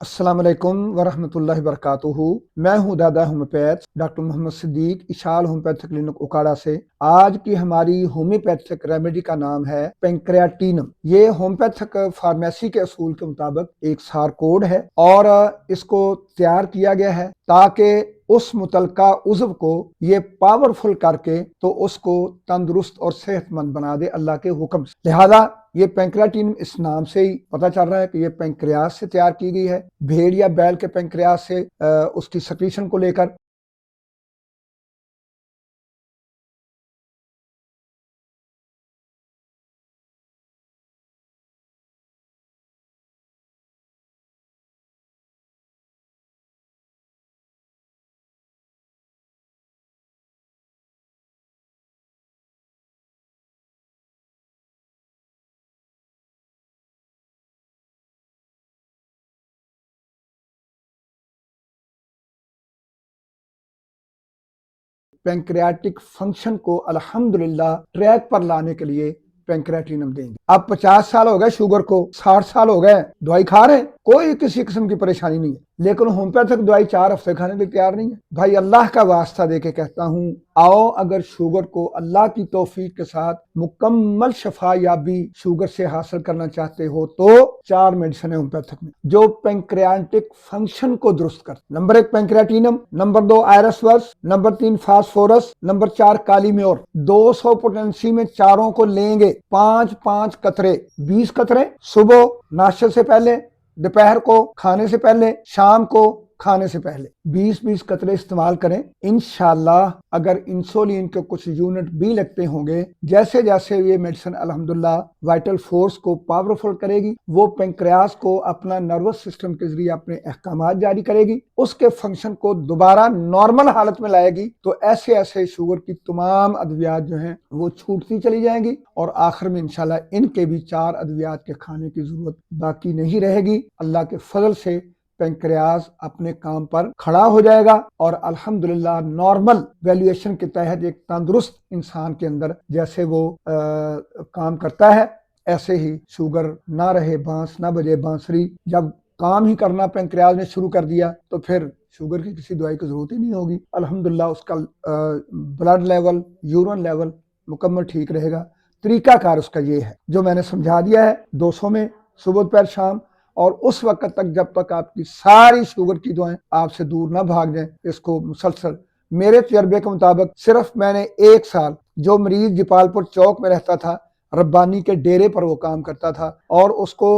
अस्सलाम वालेकुम वरहमतुल्लाहि वबरकातुहू। मैं हूं दादा homeopath doctor Mohammad Siddiq Ishal homeopathic clinic Okara से। आज की हमारी होम्योपैथिक रेमेडी का नाम है पेंक्रियाटिनम। ये होम्योपैथिक फार्मेसी के असूल के मुताबिक एक सार कोड है और इसको तैयार किया गया है ताकि उस मुतलका उज़्व को ये पावरफुल करके तो उसको तंदुरुस्त और सेहतमंद बना दे अल्लाह के हुक्म से। लिहाजा ये पेंक्रियाटिन इस नाम से ही पता चल रहा है कि ये पेंक्रियास से तैयार की गई है, भेड़ या बैल के पेंक्रियास से उसकी सक्रीशन को लेकर। पेंक्रियाटिक फंक्शन को अल्हम्दुलिल्लाह ट्रैक पर लाने के लिए पेंक्रियाटिनम देंगे। अब 50 साल हो गए शुगर को, 60 साल हो गए, दवाई खा रहे हैं, कोई किसी किस्म की परेशानी नहीं है, लेकिन होम्योपैथिक दवाई 4 हफ्ते खाने के लिए तैयार नहीं है। भाई अल्लाह का वास्ता देके कहता हूँ, आओ अगर शुगर को अल्लाह की तौफीक के साथ मुकम्मल शफा याबी शुगर से हासिल करना चाहते हो तो 4 मेडिसिन है होम्योपैथिक में जो पेंक्रियाटिक फंक्शन को दुरुस्त कर। नंबर 1 पेंक्रियाटिनम, नंबर 2 आयरस वर्स, नंबर 3 फास्फोरस, नंबर 4 काली म्योर। 200 पोटेंसी में चारों को लेंगे, 5-5 कतरे, 20 कतरे सुबह नाश्ते से पहले, दोपहर को खाने से पहले, शाम को खाने से पहले 20-20 कतरे इस्तेमाल करें। इंशाल्लाह अगर इंसुलिन के कुछ यूनिट भी लगते होंगे, जैसे जैसे ये मेडिसिन अल्हम्दुलिल्लाह वाइटल फोर्स को पावरफुल करेगी, वो पेंक्रियास को अपना नर्वस सिस्टम के जरिए अपने अहकामात जारी करेगी, उसके फंक्शन को दोबारा नॉर्मल हालत में लाएगी, तो ऐसे ऐसे शुगर की तमाम अद्वियात जो हैं वो छूटती चली जाएंगी और आखिर में इंशाल्लाह इनके भी 4 अद्वियात के खाने की जरूरत बाकी नहीं रहेगी। अल्लाह के फजल से पेंक्रियास अपने काम पर खड़ा हो जाएगा और अल्हम्दुलिल्लाह नॉर्मल वैल्यूएशन के तहत एक तंदुरुस्त इंसान के अंदर जैसे वो काम करता है, ऐसे ही शुगर ना रहे बांस ना बजे बांसुरी। जब काम ही करना पेंक्रियास ने शुरू कर दिया तो फिर शुगर की किसी दवाई की जरूरत ही नहीं होगी। अल्हम्दुलिल्लाह उसका ब्लड लेवल, यूरिन लेवल मुकम्मल ठीक रहेगा। तरीकाकार उसका ये है जो मैंने समझा दिया है, 200 में सुबह दोपहर शाम, और उस वक्त तक जब तक आपकी सारी शुगर की दवाएं आपसे दूर ना भाग जाएं, इसको मुसलसल। मेरे तजर्बे के मुताबिक सिर्फ मैंने 1 साल, जो मरीज जपालपुर चौक में रहता था, रब्बानी के डेरे पर वो काम करता था और उसको